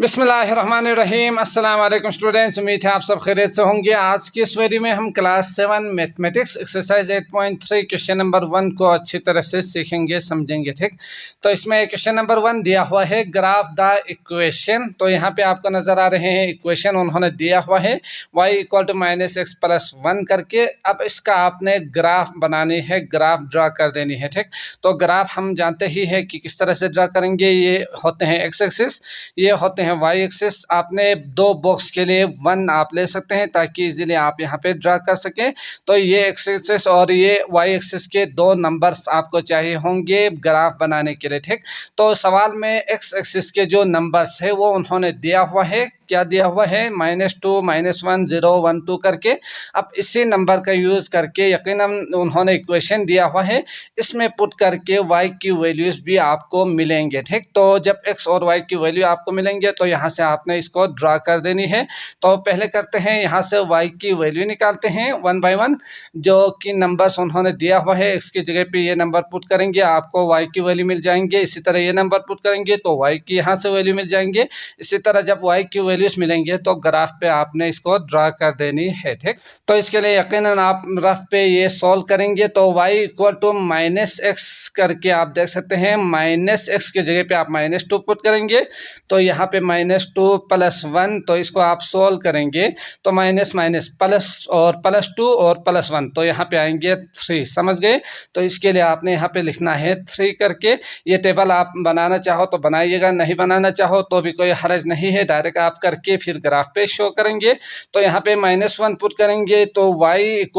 बिस्मिल्लाहिर्रहमानिर्रहीम। अस्सलाम वालेकुम स्टूडेंट्स, उम्मीद है आप सब खैरियत से होंगे। आज की इस वीडियो में हम class 7 mathematics exercise 8.3 question number 1 को अच्छी तरह से सीखेंगे, समझेंगे। ठीक, तो इसमें क्वेश्चन नंबर 1 दिया हुआ है ग्राफ द इक्वेशन। तो यहाँ पे आपको नजर आ रहे हैं इक्वेशन उन्होंने दिया हुआ है y = -x+1 करके। अब इसका आपने ग्राफ बनानी है, ग्राफ ड्रा कर देनी है। ठीक, तो ग्राफ हम जानते ही है कि किस तरह से ड्रा करेंगे। ये होते हैं एक्स एक्सिस, ये होते हैं वाई एक्सिस। आपने दो बॉक्स के लिए 1 आप ले सकते हैं ताकि इजीली आप यहाँ पे ड्रा कर सकें। तो ये एक्स एक्सिस और ये वाई एक्सिस के दो नंबर्स आपको चाहिए होंगे ग्राफ बनाने के लिए। ठीक, तो सवाल में एक्स एक्सिस के जो नंबर्स है वो उन्होंने दिया हुआ है। क्या दिया हुआ है? -2, -1, 0, 1, 2 करके। अब इसी नंबर का यूज़ करके यकीनन उन्होंने इक्वेशन दिया हुआ है, इसमें पुट करके y की वैल्यूज़ भी आपको मिलेंगे। ठीक, तो जब x और y की वैल्यू आपको मिलेंगे तो यहाँ से आपने इसको ड्रा कर देनी है। तो पहले करते हैं, यहाँ से y की वैल्यू निकालते हैं 1 बाय 1। जो कि नंबर्स उन्होंने दिया हुआ है, x की जगह पे ये नंबर पुट करेंगे, आपको y की वैल्यू मिल जाएंगे। इसी तरह ये नंबर पुट करेंगे तो y की यहाँ से वैल्यू मिल जाएंगे। इसी तरह जब y की वैल्यूज मिलेंगे तो ग्राफ पे आपने इसको ड्रा कर देनी है। ठीक, तो इसके लिए यकीनन आप ग्राफ पे ये सॉल्व करेंगे तो y = -x करके आप देख सकते हैं। -x की जगह पे आप -2 पुट करेंगे तो यहाँ पे -2 + 1, तो इसको आप सोल्व करेंगे तो माइनस माइनस प्लस और +2 और +1, तो यहाँ पे आएंगे 3। समझ गए? तो इसके लिए आपने यहाँ पे लिखना है 3 करके। ये टेबल आप बनाना चाहो तो बनाइएगा, नहीं बनाना चाहो तो भी कोई हर्ज नहीं है, डायरेक्ट आप करके फिर ग्राफ पे शो करेंगे। तो यहाँ पे -1 पुट करेंगे तो y =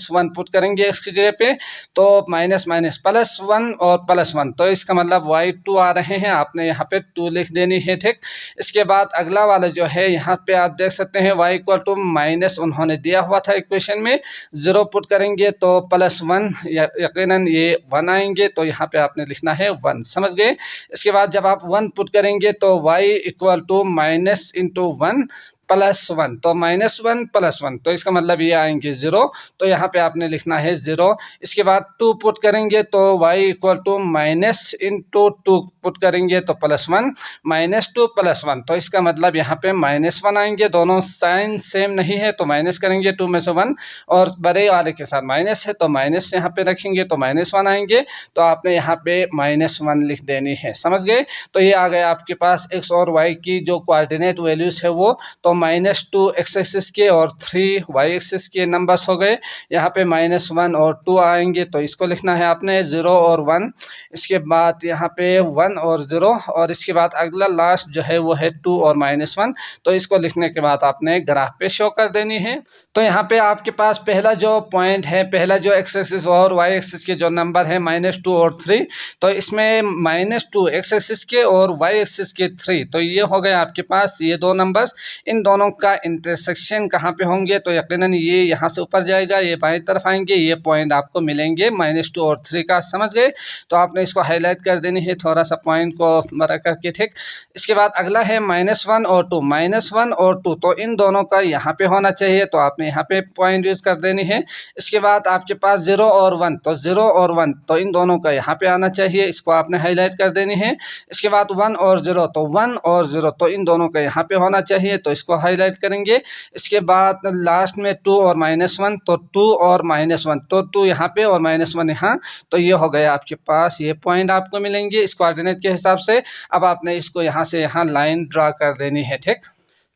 -1 पुट करेंगे इसकी जगह पे, तो माइनस माइनस +1 और +1, तो इसका मतलब y2 आ रहे हैं, आपने यहाँ पे 2 लिख देनी है। ठीक, इसके बाद अगला वाला जो है यहाँ पे आप देख सकते हैं y = उन्होंने दिया हुआ था इक्वेशन में 0 पुट करेंगे तो +1, यकीनन ये 1 आएंगे, तो यहाँ पे आपने लिखना है 1। समझ गए? इसके बाद जब आप 1 पुट करेंगे तो y = -1 +1, तो -1 +1, तो इसका मतलब ये आएंगे 0, तो यहाँ पे आपने लिखना है 0। इसके बाद 2 पुट करेंगे तो y = -2 पुट करेंगे तो +1, -2 +1, तो इसका मतलब यहाँ पे -1 आएंगे। दोनों साइन सेम नहीं है तो माइनस करेंगे 2 में से 1, और बड़े वाले के साथ माइनस है तो माइनस यहाँ पे रखेंगे तो -1 आएंगे, तो आपने यहाँ पे -1 लिख देनी है। समझ गए? तो ये आ गया आपके पास x और y की जो कोऑर्डिनेट वैल्यूज है वो, तो -2 x एक्सिस के और 3 y एक्सिस के नंबर्स हो गए। यहाँ पे -1 और 2 आएंगे, तो इसको लिखना है आपने 0 और 1। इसके बाद यहाँ पे 1 और 0, और इसके बाद अगला लास्ट जो है वो है 2 और -1, तो इसको लिखने के बाद आपने ग्राफ पे शो कर देनी है। तो यहाँ पे आपके पास पहला जो पॉइंट है, पहला जो x एक्सिस और y एक्सिस के जो नंबर है -2 और 3, तो इसमें -2 x एक्सिस के और y एक्सिस के 3, तो ये हो गए आपके पास ये दो नंबर्स। इन दोनों का इंटरसेक्शन कहाँ पे होंगे? तो यकीनन ये यहाँ से ऊपर जाएगा, ये बाईं तरफ आएंगे, ये पॉइंट आपको मिलेंगे -2 और 3 का। समझ गए? तो आपने इसको हाईलाइट कर देनी है थोड़ा सा पॉइंट को बड़ा करके। ठीक, इसके बाद अगला है -1 और 2, -1 और 2, तो इन दोनों का यहाँ पे होना चाहिए, तो आपने यहाँ पे पॉइंट यूज कर देनी है। इसके बाद आपके पास 0 और 1, तो 0 और 1, तो इन दोनों का यहाँ पे आना चाहिए, इसको आपने हाईलाइट कर देनी है। इसके बाद 1 और 0, तो 1 और 0, तो इन दोनों का यहाँ पे होना चाहिए, तो इसको हाईलाइट करेंगे। इसके बाद लास्ट में 2 और -1, तो 2 और -1, तो 2 यहाँ पे और -1 यहाँ, तो ये हो गया आपके पास, ये पॉइंट आपको मिलेंगे इस कोऑर्डिनेट के हिसाब से। अब आपने इसको यहाँ से यहाँ लाइन ड्रा कर देनी है। ठीक,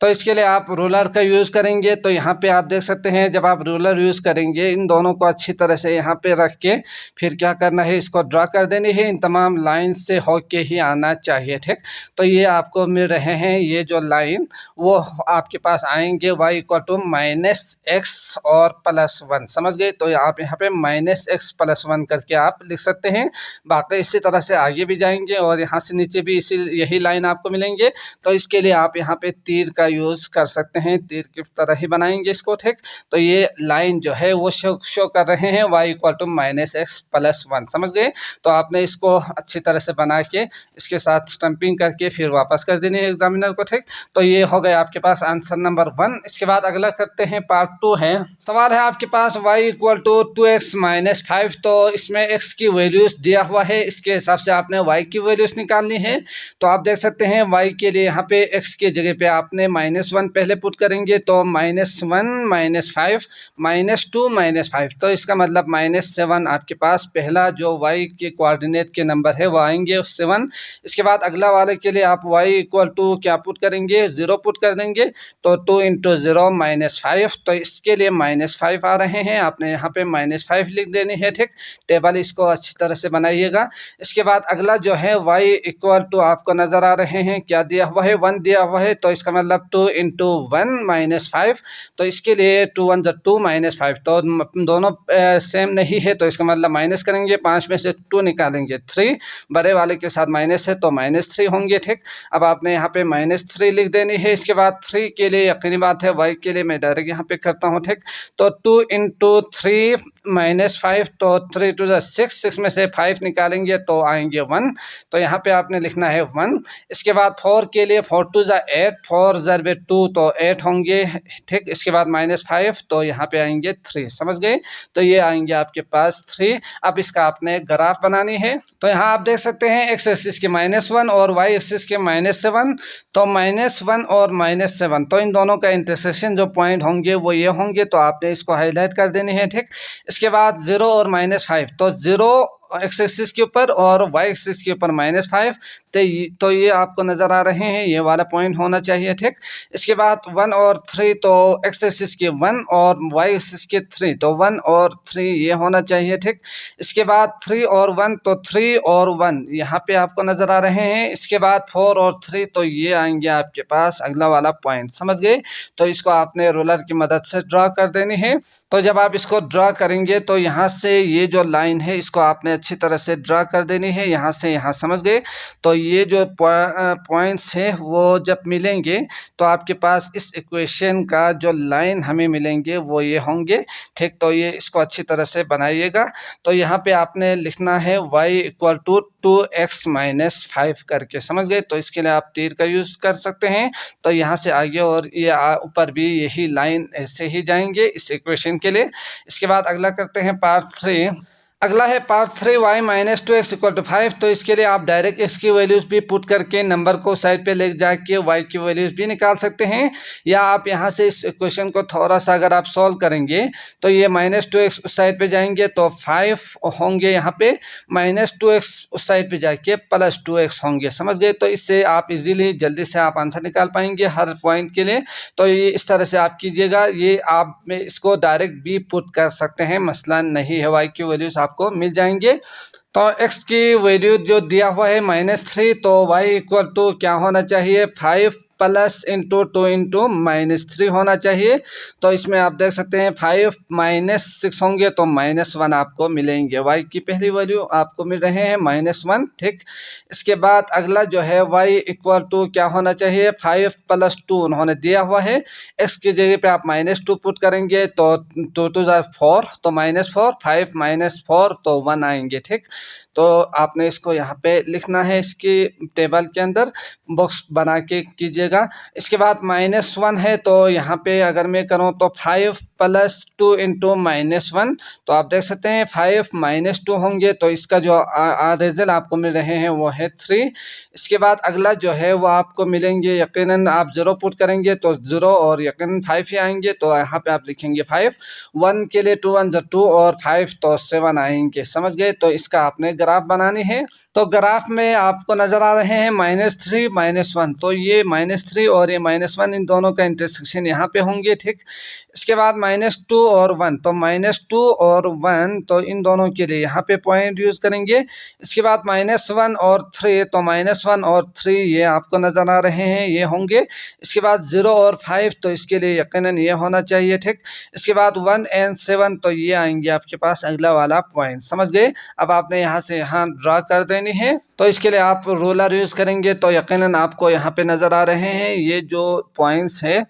तो इसके लिए आप रूलर का यूज़ करेंगे, तो यहाँ पे आप देख सकते हैं जब आप रूलर यूज़ करेंगे इन दोनों को अच्छी तरह से यहाँ पे रख के फिर क्या करना है, इसको ड्रा कर देनी है। इन तमाम लाइन से होके ही आना चाहिए। ठीक, तो ये आपको मिल रहे हैं, ये जो लाइन वो आपके पास आएंगे y = -x और +1। समझ गए? तो आप यहाँ पे -x +1 करके आप लिख सकते हैं। बाकी इसी तरह से आगे भी जाएंगे और यहाँ से नीचे भी इसी यही लाइन आपको मिलेंगे, तो इसके लिए आप यहाँ पे तीर का का यूज़ कर सकते हैं, तीर की तरह ही बनाएंगे इसको, ठीक। तो ये लाइन जो है वो शो कर रहे हैं y इक्वल टू -x + 1, समझ गए। तो आपने इसको अच्छी तरह से बना के इसके साथ स्टम्पिंग करके फिर वापस कर देनी है एग्जामिनर को, ठीक। तो ये हो गया आपके पास आंसर नंबर 1। इसके बाद अगला करते हैं, पार्ट 2 है। सवाल है आपके पास y इक्वल टू 2x - 5। तो इसमें x की वैल्यूज दिया हुआ है, इसके हिसाब से आपने y की वैल्यूज निकालनी है। तो आप देख सकते हैं y के लिए यहाँ पे x की जगह पे आपने -1 पहले पुट करेंगे, तो -1 -5 -2 -5, तो इसका मतलब -7 आपके पास पहला जो y के कोऑर्डिनेट के नंबर है वो आएंगे 7। इसके बाद अगला वाले के लिए आप y इक्वल टू क्या पुट करेंगे, 0 पुट कर देंगे। तो 2 × 0 -5, तो इसके लिए -5 आ रहे हैं, आपने यहाँ पे -5 लिख देनी है, ठीक। टेबल इसको अच्छी तरह से बनाइएगा। इसके बाद अगला जो है y इक्वल टू आपको नज़र आ रहे हैं क्या दिया हुआ है, 1 दिया हुआ है। तो इसका मतलब 2 × 1 -5, तो इसके लिए 2 × 1 = 2 -5, तो दोनों सेम नहीं है, तो इसका मतलब माइनस करेंगे, 5 में से 2 निकालेंगे 3, बड़े वाले के साथ माइनस है तो -3 होंगे, ठीक। अब आपने यहाँ पे -3 लिख देनी है। इसके बाद 3 के लिए यकीनी बात है, y के लिए मैं डायरेक्ट यहाँ पे करता हूँ, ठीक। तो 2 × 3 -5, तो 3 × 2 = 6, 6 में से 5 निकालेंगे तो आएंगे 1, तो यहाँ पे आपने लिखना है 1। इसके बाद 4 के लिए 4 × 2 = 8, 4 × 2 तो 8 होंगे, ठीक। इसके बाद -5, तो यहाँ पे आएंगे 3, समझ गए। तो ये आएंगे आपके पास 3। अब इसका आपने ग्राफ बनानी है। तो यहाँ आप देख सकते हैं x एक्सिस के -1 और y एक्सिस के -7, तो -1 और -7, तो इन दोनों का इंटरसेक्शन जो पॉइंट होंगे वो ये होंगे, तो आपने इसको हाईलाइट कर देनी है, ठीक। इसके बाद 0 और -5, तो 0 x एक्सिस के ऊपर और y एक्सिस के ऊपर -5, तो ये आपको नज़र आ रहे हैं, ये वाला पॉइंट होना चाहिए, ठीक। इसके बाद 1 और 3, तो x एक्सिस के 1 और y एक्सिस के 3, तो 1 और 3 ये होना चाहिए, ठीक। इसके बाद 3 और 1, तो 3 और 1 यहाँ पे आपको नज़र आ रहे हैं। इसके बाद 4 और 3, तो ये आएंगे आपके पास अगला वाला पॉइंट, समझ गए। तो इसको आपने रोलर की मदद से ड्रा कर देनी है। तो जब आप इसको ड्रा करेंगे तो यहाँ से ये जो लाइन है इसको आपने अच्छी तरह से ड्रा कर देनी है, यहाँ से यहाँ, समझ गए। तो ये जो पॉइंट्स है वो जब मिलेंगे तो आपके पास इस इक्वेशन का जो लाइन हमें मिलेंगे वो ये होंगे, ठीक। तो ये इसको अच्छी तरह से बनाइएगा। तो यहाँ पे आपने लिखना है y इक्वल टू 2x - 5 करके, समझ गए। तो इसके लिए आप तीर का यूज़ कर सकते हैं। तो यहाँ से आगे और ये ऊपर भी यही लाइन ऐसे ही जाएंगे इस इक्वेशन के लिए। इसके बाद अगला करते हैं पार्ट 3। अगला है पार्ट 3, y - 2x = 5। तो इसके लिए आप डायरेक्ट x की वैल्यूज भी पुट करके नंबर को साइड पे ले जाके y की वैल्यूज भी निकाल सकते हैं, या आप यहाँ से इस क्वेश्चन को थोड़ा सा अगर आप सॉल्व करेंगे तो ये -2x उस साइड पे जाएंगे तो 5 होंगे, यहाँ पे -2x उस साइड पे जाके +2x होंगे, समझ गए। तो इससे आप इजीली जल्दी से आप आंसर निकाल पाएंगे हर पॉइंट के लिए। तो ये इस तरह से आप कीजिएगा, ये आप इसको डायरेक्ट भी पुट कर सकते हैं, मसला नहीं है, y की वैल्यूज आपको मिल जाएंगे। तो x की वैल्यू जो दिया हुआ है -3, तो y इक्वल टू क्या होना चाहिए, 5 + × 2 × -3 होना चाहिए। तो इसमें आप देख सकते हैं 5 - 6 होंगे तो -1 आपको मिलेंगे। y की पहली वैल्यू आपको मिल रहे हैं -1, ठीक। इसके बाद अगला जो है y इक्वल टू क्या होना चाहिए, 5 + 2 उन्होंने दिया हुआ है। x की जगह पे आप -2 पुट करेंगे तो 2 × 2 = 4, तो -4, 5 - 4 तो 1 आएंगे, ठीक। तो आपने इसको यहाँ पे लिखना है, इसकी टेबल के अंदर बॉक्स बना के कीजिएगा। इसके बाद -1 है, तो यहाँ पे अगर मैं करूँ तो 5 + 2 × -1, तो आप देख सकते हैं 5 - 2 होंगे, तो इसका जो रिजल्ट आपको मिल रहे हैं वो है 3। इसके बाद अगला जो है वो आपको मिलेंगे, यकीनन आप 0 पुट करेंगे तो 0 और यकीनन 5 ही आएंगे, तो यहाँ पे आप लिखेंगे 5। 1 के लिए 2 × 1 = 2 और 5 तो 7 आएंगे, समझ गए। तो इसका आपने ग्राफ बनानी है। तो ग्राफ में आपको नज़र आ रहे हैं -3 -1, तो ये -3 और ये -1 इन दोनों का इंटरसेक्शन यहाँ पे होंगे, ठीक। इसके बाद -2 और 1, तो -2 और 1 तो इन दोनों के लिए यहाँ पे पॉइंट यूज़ करेंगे। इसके बाद -1 और 3, तो -1 और 3 ये आपको नज़र आ रहे हैं, ये होंगे। इसके बाद 0 और 5, तो इसके लिए यकीनन ये होना चाहिए, ठीक। इसके बाद 1 और 7, तो ये आएंगे आपके पास अगला वाला पॉइंट, समझ गए। अब आपने यहाँ से यहाँ ड्रा कर देनी है। तो इसके लिए आप रूलर यूज़ करेंगे तो यकीनन आपको यहाँ पे नज़र आ रहे हैं ये जो पॉइंट्स है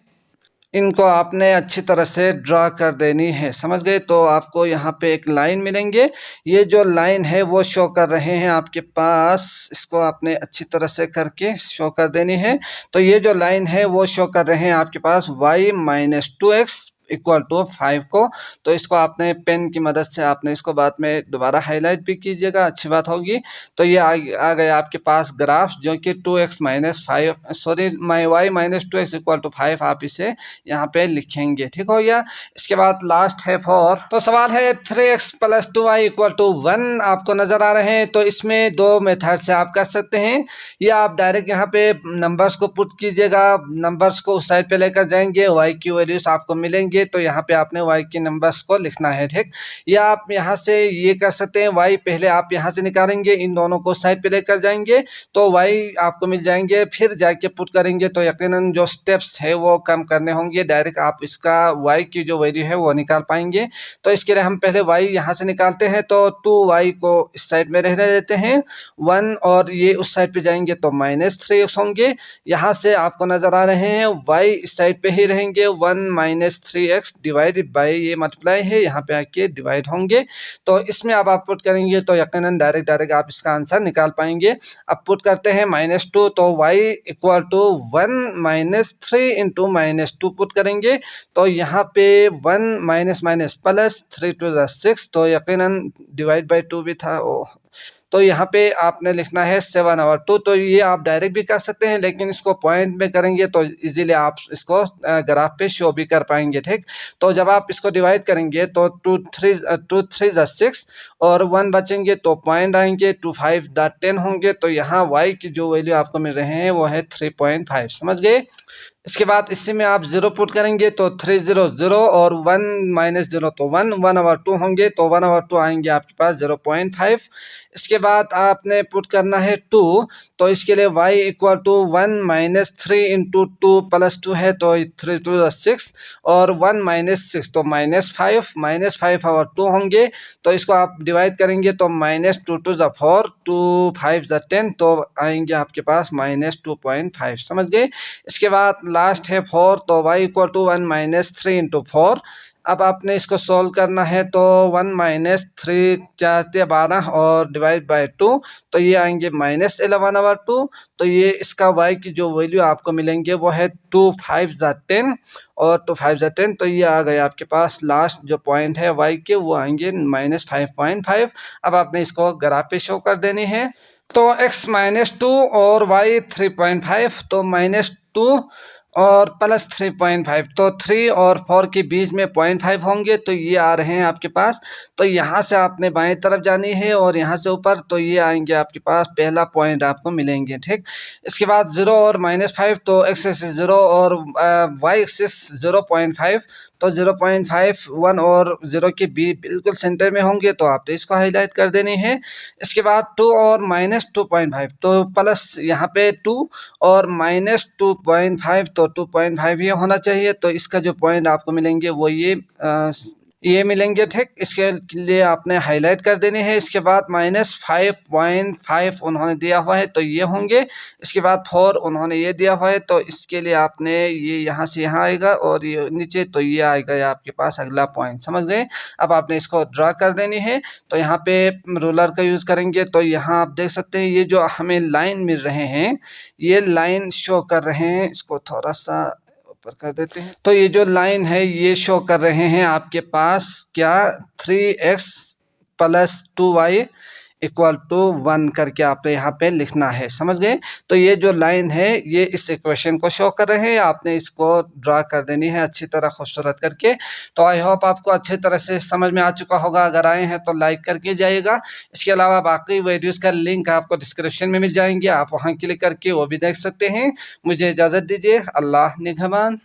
इनको आपने अच्छी तरह से ड्रा कर देनी है, समझ गए। तो आपको यहाँ पे एक लाइन मिलेंगे, ये जो लाइन है वो शो कर रहे हैं आपके पास, इसको आपने अच्छी तरह से करके शो कर देनी है। तो ये जो लाइन है वो शो कर रहे हैं आपके पास y minus 2x equal to 5 को। तो इसको आपने पेन की मदद से आपने इसको बाद में दोबारा हाईलाइट भी कीजिएगा, अच्छी बात होगी। तो ये आ गया आपके पास ग्राफ जो कि 2x minus 5 sorry y minus 2x equal to 5 आप इसे यहाँ पे लिखेंगे, ठीक हो गया। इसके बाद लास्ट है 4। तो सवाल है 3x plus 2y equal to 1 आपको नज़र आ रहे हैं। तो इसमें दो मेथड से आप कर सकते हैं, या आप डायरेक्ट यहाँ पे नंबर्स को पुट कीजिएगा, नंबर्स को उस साइड पे लेकर जाएंगे, y की वैल्यूज आपको मिलेंगे तो यहाँ पे आपने y के नंबर्स को लिखना है, ठीक। या आप यहाँ से ये कर सकते हैं, y पहले आप यहाँ से निकालेंगे, इन दोनों को साइड पे लेकर जाएंगे तो y आपको मिल जाएंगे, फिर जाके पुट करेंगे तो यकीनन जो स्टेप्स है वो कम करने होंगे, डायरेक्ट आप इसका y की जो वैल्यू है वो निकाल पाएंगे। तो इसके लिए हम पहले y यहाँ से निकालते हैं, तो 2y को इस साइड में रहने देते हैं 1, और ये उस साइड पे जाएंगे तो माइनस 3x होंगे। यहाँ से आपको नजर आ रहे हैं y इस साइड पे ही रहेंगे, 1 माइनस 3x डिवाइडेड बाय ये मल्टीप्लाई है, यहाँ पे आके डिवाइड होंगे। तो इसमें अब आप पुट करेंगे तो यकीनन डायरेक्ट आप इसका आंसर निकाल पाएंगे। अब पुट करते हैं -2, तो y equal to 1 minus 3 into -2 put करेंगे तो यहाँ पे 1 minus minus plus 3 to the 6, तो यकीनन डिवाइड बाय 2 भी था, तो यहाँ पे आपने लिखना है 7/2। तो ये आप डायरेक्ट भी कर सकते हैं, लेकिन इसको पॉइंट में करेंगे तो इजीली आप इसको ग्राफ पे शो भी कर पाएंगे, ठीक। तो जब आप इसको डिवाइड करेंगे तो 2 3 6 और 1 बचेंगे तो पॉइंट आएंगे, 2 5 10 होंगे। तो यहाँ y की जो वैल्यू आपको मिल रहे हैं वो है 3.5, समझ गए। इसके बाद इसी में आप 0 पुट करेंगे तो 3 0 0 और 1 माइनस 0 तो 1 1/2 होंगे, तो 1/2 आएंगे आपके पास 0.5। इसके बाद आपने पुट करना है 2, तो इसके लिए y equal to 1 minus 3 into 2 plus 2 है तो 3 टू 6 और 1 माइनस 6 तो -5 और 2 होंगे। तो इसको आप डिवाइड करेंगे तो -2 टू द 4 2 5 द 10, तो आएंगे आपके पास -2.5, समझ गए। इसके बाद लास्ट है 4, तो y equal to 1 minus 3 into 4। अब आपने इसको सॉल्व करना है तो 1 माइनस 3 4 12 और डिवाइड बाय 2, तो ये आएंगे -11/2। तो ये इसका y की जो वैल्यू आपको मिलेंगे वो है 2 5 10 और 2 5 10, तो ये आ गए आपके पास लास्ट जो पॉइंट है y के, वो आएंगे -5.5। अब आपने इसको ग्राफ पे शो कर देनी है। तो x -2 और y 3.5, तो -2 और प्लस 3.5, तो 3 और 4 के बीच में 0.5 होंगे, तो ये आ रहे हैं आपके पास। तो यहाँ से आपने बाएं तरफ जानी है और यहाँ से ऊपर, तो ये आएंगे आपके पास, पहला पॉइंट आपको मिलेंगे, ठीक। इसके बाद 0 और -5, तो x एक्सिस 0 और y एक्सिस 0.5, तो 0.5 1 और 0 के बीच बिल्कुल सेंटर में होंगे, तो आपने इसको हाईलाइट कर देनी है। इसके बाद 2 और -2.5, तो प्लस यहाँ पे 2 और -2.5, तो 2.5 ये होना चाहिए। तो इसका जो पॉइंट आपको मिलेंगे वो ये मिलेंगे, ठीक। इसके लिए आपने हाईलाइट कर देनी है। इसके बाद -5.5 उन्होंने दिया हुआ है तो ये होंगे। इसके बाद 4 उन्होंने ये दिया हुआ है, तो इसके लिए आपने ये यहाँ से यहाँ आएगा और ये नीचे, तो ये आएगा आपके पास अगला पॉइंट, समझ गए। अब आपने इसको ड्रा कर देनी है। तो यहाँ पे रूलर का यूज़ करेंगे तो यहाँ आप देख सकते हैं ये जो हमें लाइन मिल रहे हैं, ये लाइन शो कर रहे हैं, इसको थोड़ा सा कर देते हैं। तो ये जो लाइन है ये शो कर रहे हैं आपके पास क्या, 3x plus 2y equal to 1 करके आपने यहाँ पे लिखना है, समझ गए। तो ये जो लाइन है ये इस इक्वेशन को शो कर रहे हैं, आपने इसको ड्रा कर देनी है अच्छी तरह खूबसूरत करके। तो आई होप आपको अच्छी तरह से समझ में आ चुका होगा। अगर आए हैं तो लाइक करके जाइएगा। इसके अलावा बाकी वीडियोस का लिंक आपको डिस्क्रिप्शन में मिल जाएंगे, आप वहाँ क्लिक करके वो भी देख सकते हैं। मुझे इजाज़त दीजिए, अल्लाह निगहबान।